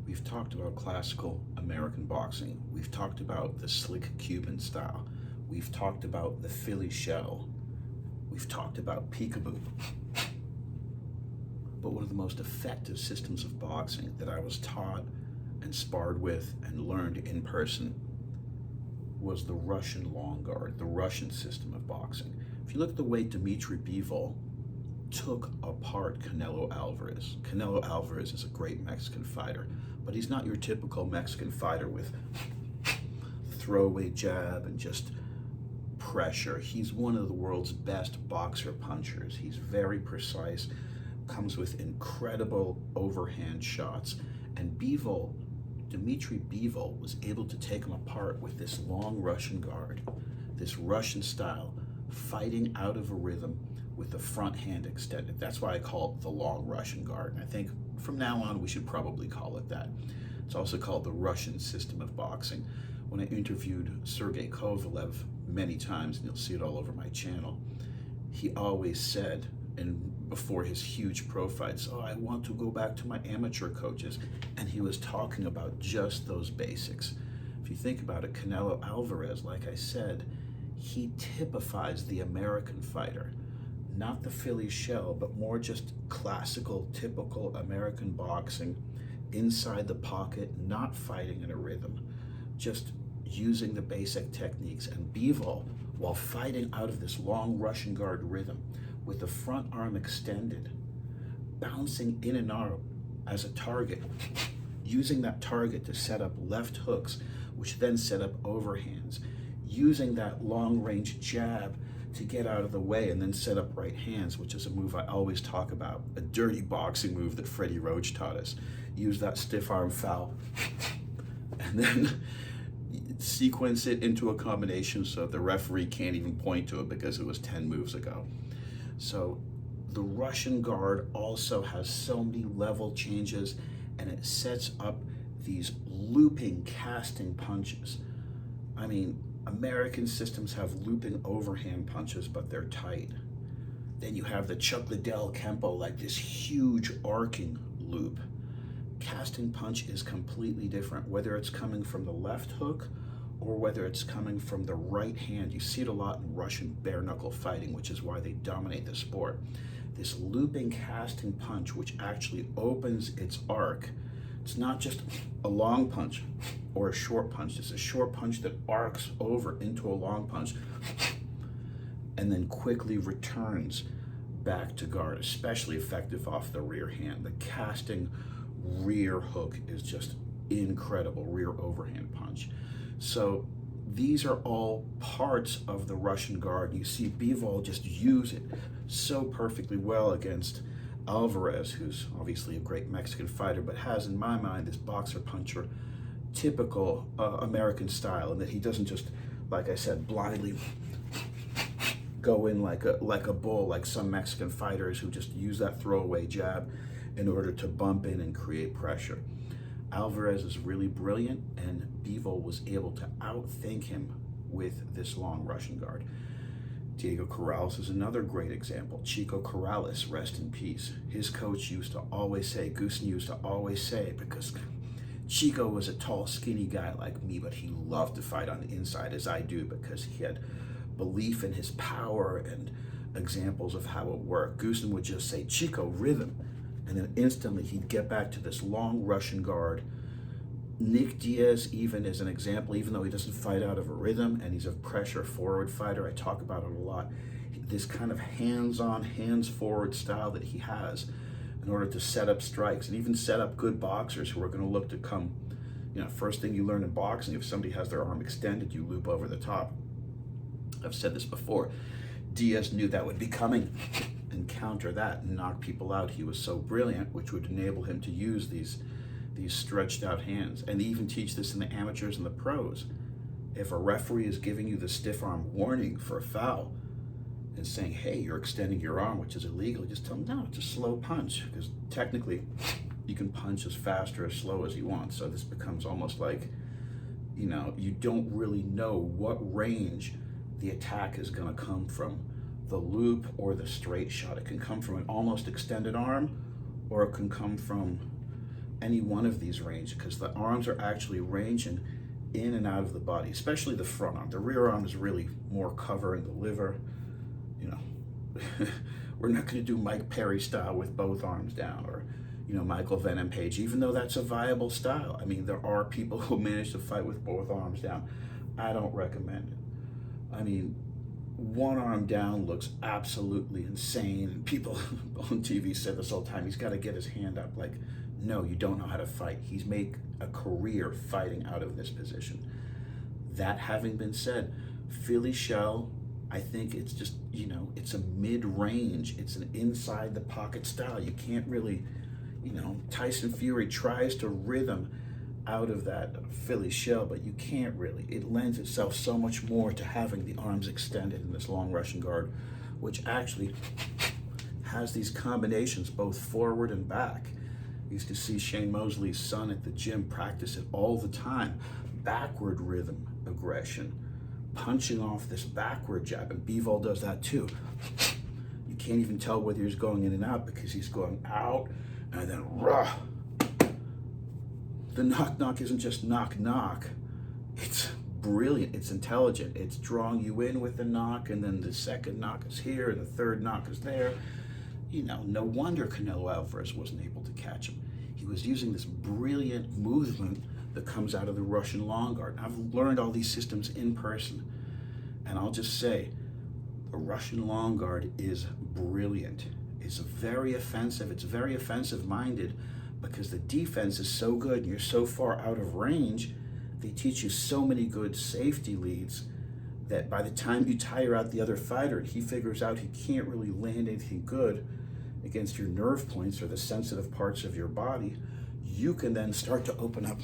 We've talked about classical American boxing. We've talked about the slick Cuban style. We've talked about the Philly shell. We've talked about peekaboo. But one of the most effective systems of boxing that I was taught and sparred with and learned in person was the Russian long guard, the Russian system of boxing. If you look at the way Dmitry Bivol took apart Canelo Alvarez. Canelo Alvarez is a great Mexican fighter, but he's not your typical Mexican fighter with throwaway jab and just pressure. He's one of the world's best boxer punchers. He's very precise, comes with incredible overhand shots, and Dmitry Bivol was able to take him apart with this long Russian guard, this Russian style, fighting out of a rhythm with the front hand extended. That's why I call it the long Russian guard. And I think from now on we should probably call it that. It's also called the Russian system of boxing. When I interviewed Sergey Kovalev many times, and you'll see it all over my channel, he always said, and before his huge pro fights, oh, I want to go back to my amateur coaches. And he was talking about just those basics. If you think about it, Canelo Alvarez, like I said, he typifies the American fighter. Not the Philly shell, but more just classical, typical American boxing, inside the pocket, not fighting in a rhythm, just using the basic techniques. And Bivol, while fighting out of this long Russian guard rhythm, with the front arm extended, bouncing in and out as a target, using that target to set up left hooks, which then set up overhands, using that long range jab to get out of the way and then set up right hands, which is a move I always talk about, a dirty boxing move that Freddie Roach taught us. Use that stiff arm foul and then sequence it into a combination so the referee can't even point to it because it was 10 moves ago. So the Russian guard also has so many level changes, and it sets up these looping casting punches. I mean, American systems have looping overhand punches, but they're tight. Then you have the Chuck Liddell Kempo, like this huge arcing loop. Casting punch is completely different, whether it's coming from the left hook or whether it's coming from the right hand. You see it a lot in Russian bare knuckle fighting, which is why they dominate the sport. This looping casting punch, which actually opens its arc. It's not just a long punch or a short punch. It's a short punch that arcs over into a long punch and then quickly returns back to guard, especially effective off the rear hand. The casting rear hook is just incredible, rear overhand punch. So these are all parts of the Russian guard. You see Bivol just use it so perfectly well against Alvarez, who's obviously a great Mexican fighter, but has, in my mind, this boxer puncher, typical American style, and that he doesn't just, like I said, blindly go in like a bull, like some Mexican fighters who just use that throwaway jab in order to bump in and create pressure. Alvarez is really brilliant, and Bivol was able to outthink him with this long Russian guard. Diego Corrales is another great example. Chico Corrales, rest in peace. His coach used to always say, Goosen used to always say, because Chico was a tall, skinny guy like me, but he loved to fight on the inside, as I do, because he had belief in his power and examples of how it worked. Goosen would just say, Chico, rhythm. And then instantly he'd get back to this long Russian guard. Nick Diaz even is an example, even though he doesn't fight out of a rhythm and he's a pressure forward fighter. I talk about it a lot. This kind of hands-on, hands-forward style that he has in order to set up strikes and even set up good boxers who are going to look to come. First thing you learn in boxing, if somebody has their arm extended, you loop over the top. I've said this before. Diaz knew that would be coming and counter that and knock people out. He was so brilliant, which would enable him to use these stretched out hands. And they even teach this in the amateurs and the pros. If a referee is giving you the stiff arm warning for a foul and saying, hey, you're extending your arm, which is illegal, just tell them, no, it's a slow punch, because technically you can punch as fast or as slow as you want. So this becomes almost like, you don't really know what range the attack is going to come from, the loop or the straight shot. It can come from an almost extended arm, or it can come from any one of these range, because the arms are actually ranging in and out of the body, especially the front arm. The rear arm is really more covering the liver. You know, we're not going to do Mike Perry style with both arms down, or, you know, Michael Venom Page, even though that's a viable style. I mean, there are people who manage to fight with both arms down. I don't recommend it. I mean, one arm down looks absolutely insane, and people on TV said this all the time. He's got to get his hand up. Like, no, you don't know how to fight. He's made a career fighting out of this position. That having been said, Philly shell, I think it's just, you know, it's a mid-range. It's an inside the pocket style. You can't really, you know, Tyson Fury tries to rhythm out of that Philly shell, but you can't really. It lends itself so much more to having the arms extended in this long Russian guard, which actually has these combinations both forward and back. I used to see Shane Mosley's son at the gym practice it all the time. Backward rhythm aggression, punching off this backward jab, and Bivol does that too. You can't even tell whether he's going in and out because he's going out and then rah. The knock-knock isn't just knock-knock. It's brilliant. It's intelligent. It's drawing you in with the knock, and then the second knock is here, and the third knock is there. You know, no wonder Canelo Alvarez wasn't able to catch him. He was using this brilliant movement that comes out of the Russian long guard. I've learned all these systems in person, and I'll just say, the Russian long guard is brilliant. It's very offensive. It's very offensive-minded, because the defense is so good and you're so far out of range. They teach you so many good safety leads that by the time you tire out the other fighter and he figures out he can't really land anything good against your nerve points or the sensitive parts of your body, you can then start to open up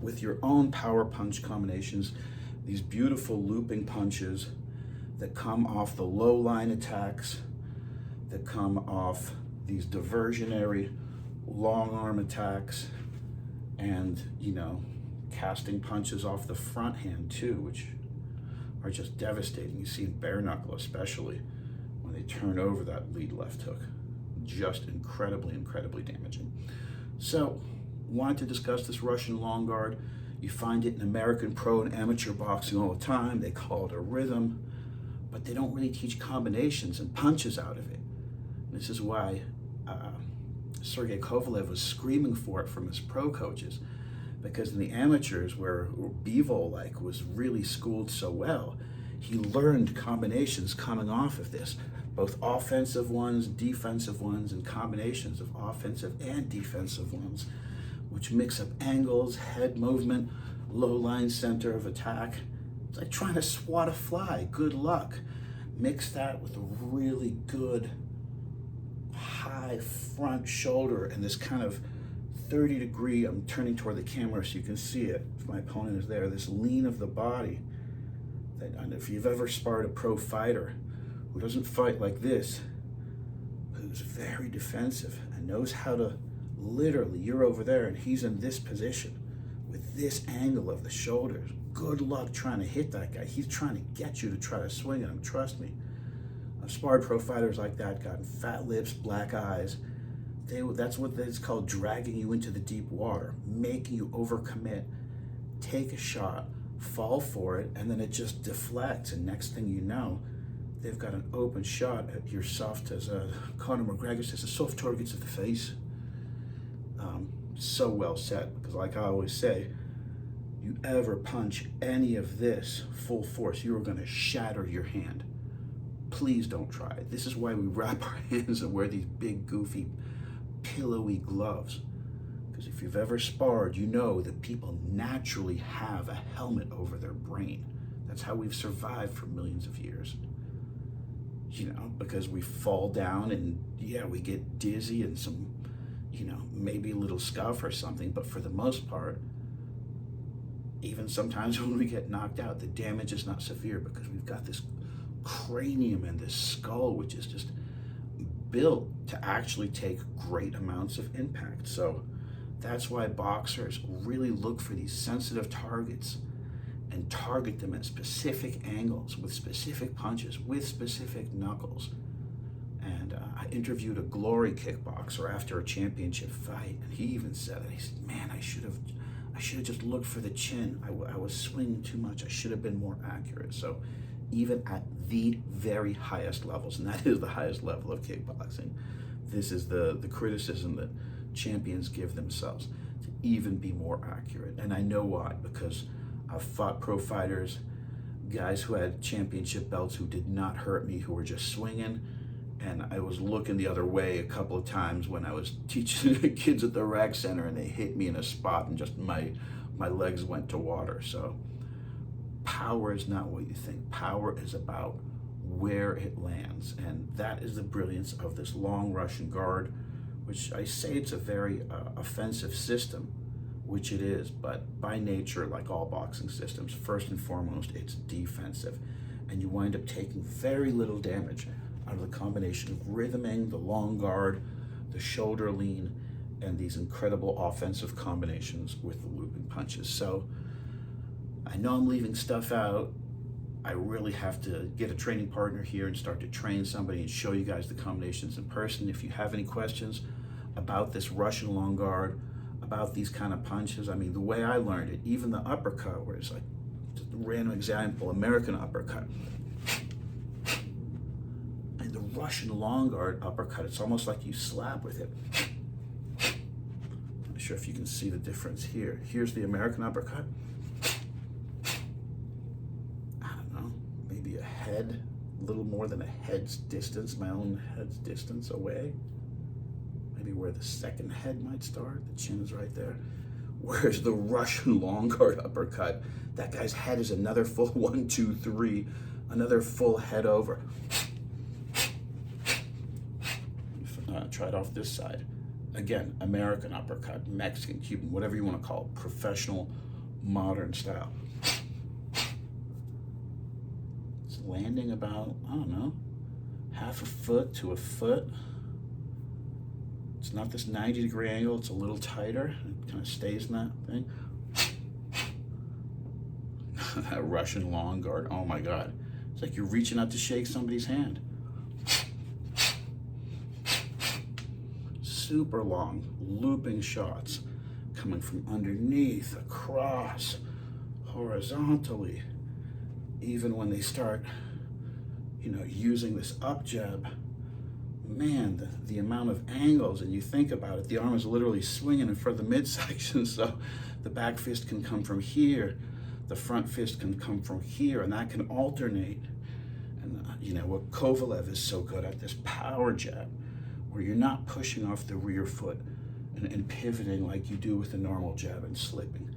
with your own power punch combinations, these beautiful looping punches that come off the low line attacks, that come off these diversionary long arm attacks, and, you know, casting punches off the front hand too, which are just devastating. You see in bare knuckle especially, when they turn over that lead left hook. Just incredibly, incredibly damaging. So, wanted to discuss this Russian long guard. You find it in American pro and amateur boxing all the time. They call it a rhythm, but they don't really teach combinations and punches out of it. This is why Sergey Kovalev was screaming for it from his pro coaches, because in the amateurs, where Bivol was really schooled so well, he learned combinations coming off of this, both offensive ones, defensive ones, and combinations of offensive and defensive ones, which mix up angles, head movement, low line center of attack. It's like trying to swat a fly. Good luck. Mix that with a really good high front shoulder and this kind of 30-degree, I'm turning toward the camera so you can see it, if my opponent is there, this lean of the body. And if you've ever sparred a pro fighter who doesn't fight like this, who's very defensive and knows how to literally, you're over there and he's in this position with this angle of the shoulders. Good luck trying to hit that guy. He's trying to get you to try to swing at him, trust me. I've sparred pro fighters like that, gotten fat lips, black eyes. That's what it's called, dragging you into the deep water, making you overcommit, take a shot, fall for it, and then it just deflects, and next thing you know, they've got an open shot at your soft, as Conor McGregor says, the soft targets of the face. So well said, because like I always say, you ever punch any of this full force, you are going to shatter your hand. Please don't try it. This is why we wrap our hands and wear these big, goofy, pillowy gloves. Because if you've ever sparred, you know that people naturally have a helmet over their brain. That's how we've survived for millions of years. You know, because we fall down and, yeah, we get dizzy and some, you know, maybe a little scuff or something, but for the most part, even sometimes when we get knocked out, the damage is not severe because we've got this cranium and this skull, which is just built to actually take great amounts of impact. So that's why boxers really look for these sensitive targets and target them at specific angles with specific punches, with specific knuckles. And I interviewed a glory kickboxer after a championship fight, and he even said it. He said, "Man, I should have just looked for the chin. I was swinging too much. I should have been more accurate." So even at the very highest levels, and that is the highest level of kickboxing, this is the criticism that champions give themselves, to even be more accurate. And I know why, because I've fought pro fighters, guys who had championship belts who did not hurt me, who were just swinging. And I was looking the other way a couple of times when I was teaching kids at the rec center, and they hit me in a spot and just my legs went to water. So power is not what you think. Power is about where it lands. And that is the brilliance of this long Russian guard, which I say it's a very offensive system, which it is, but by nature, like all boxing systems, first and foremost, it's defensive. And you wind up taking very little damage out of the combination of rhythming, the long guard, the shoulder lean, and these incredible offensive combinations with the looping punches. So I know I'm leaving stuff out. I really have to get a training partner here and start to train somebody and show you guys the combinations in person. If you have any questions about this Russian long guard, about these kind of punches, I mean, the way I learned it, even the uppercut, where it's like, just a random example, American uppercut. The Russian long guard uppercut, it's almost like you slap with it. Not sure if you can see the difference here. Here's the American uppercut. I don't know, maybe a little more than a head's distance, my own head's distance away. Maybe where the second head might start. The chin is right there. Whereas the Russian long guard uppercut, that guy's head is another full 1, 2, 3, another full head over. Try it off this side. Again, American uppercut, Mexican, Cuban, whatever you want to call it, professional, modern style. It's landing about, I don't know, half a foot to a foot. It's not this 90-degree angle, it's a little tighter. It kind of stays in that thing. That Russian long guard, oh my God. It's like you're reaching out to shake somebody's hand. Super long, looping shots coming from underneath, across, horizontally. Even when they start, using this up jab, man, the amount of angles, and you think about it, the arm is literally swinging in front of the midsection, so the back fist can come from here, the front fist can come from here, and that can alternate. And what Kovalev is so good at, this power jab, where you're not pushing off the rear foot and pivoting like you do with a normal jab and slipping,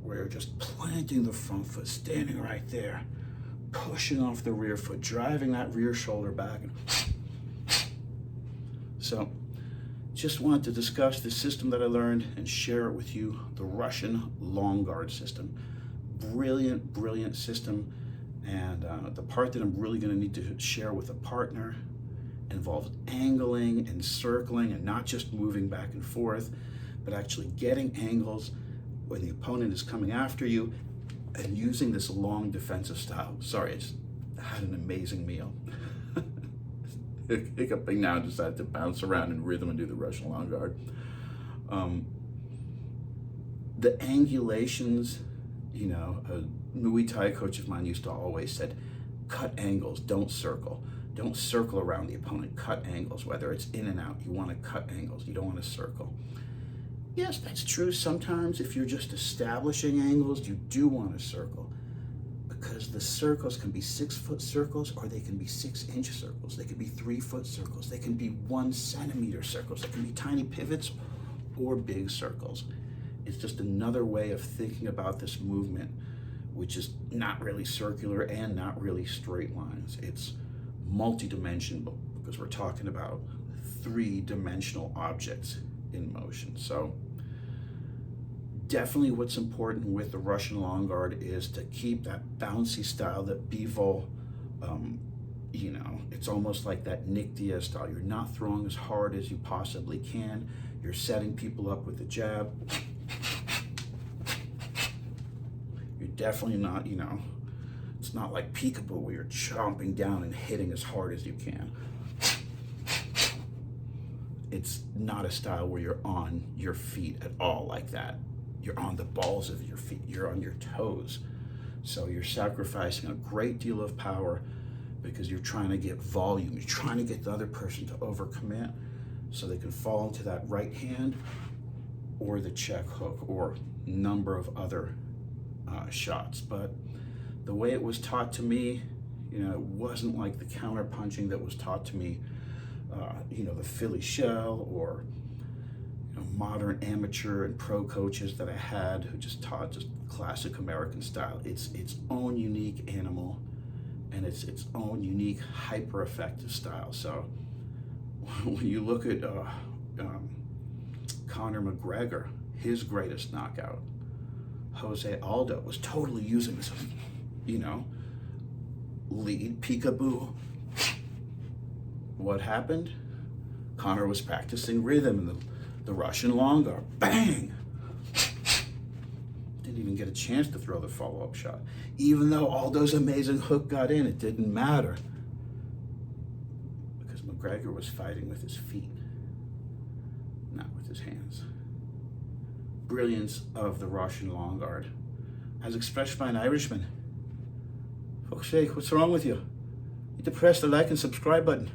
where you're just planting the front foot, standing right there, pushing off the rear foot, driving that rear shoulder back. So just wanted to discuss the system that I learned and share it with you, the Russian long guard system. Brilliant, brilliant system. And the part that I'm really going to need to share with a partner involves angling and circling, and not just moving back and forth, but actually getting angles when the opponent is coming after you and using this long defensive style. Sorry, I just had an amazing meal. Hiccuping now, decided to bounce around in rhythm and do the Russian long guard. The angulations, a Muay Thai coach of mine used to always said, cut angles, don't circle. Don't circle around the opponent, cut angles, whether it's in and out. You want to cut angles, you don't want to circle. Yes, that's true. Sometimes if you're just establishing angles, you do want to circle, because the circles can be 6-foot circles, or they can be 6-inch circles. They can be 3-foot circles. They can be 1 centimeter circles. They can be tiny pivots or big circles. It's just another way of thinking about this movement, which is not really circular and not really straight lines. It's multi-dimensional, because we're talking about 3-dimensional objects in motion. So definitely what's important with the Russian long guard is to keep that bouncy style, that Bivol, it's almost like that Nick Diaz style. You're not throwing as hard as you possibly can. You're setting people up with the jab. You're definitely not, it's not like peekaboo where you're chomping down and hitting as hard as you can. it's not a style where you're on your feet at all like that. You're on the balls of your feet. You're on your toes. So you're sacrificing a great deal of power because you're trying to get volume. You're trying to get the other person to overcommit so they can fall into that right hand or the check hook or number of other shots. But the way it was taught to me, it wasn't like the counter punching that was taught to me, the Philly shell or modern amateur and pro coaches that I had who just taught just classic American style. It's its own unique animal, and it's its own unique hyper effective style. So when you look at Conor McGregor, his greatest knockout, Jose Aldo, was totally using this, lead peekaboo. What happened? Conor was practicing rhythm in the Russian long guard. Bang! Didn't even get a chance to throw the follow-up shot. Even though Aldo's amazing hook got in, it didn't matter. Because McGregor was fighting with his feet, not with his hands. Brilliance of the Russian long guard, as expressed by an Irishman. Fuck's sake, what's wrong with you? You need to press the like and subscribe button.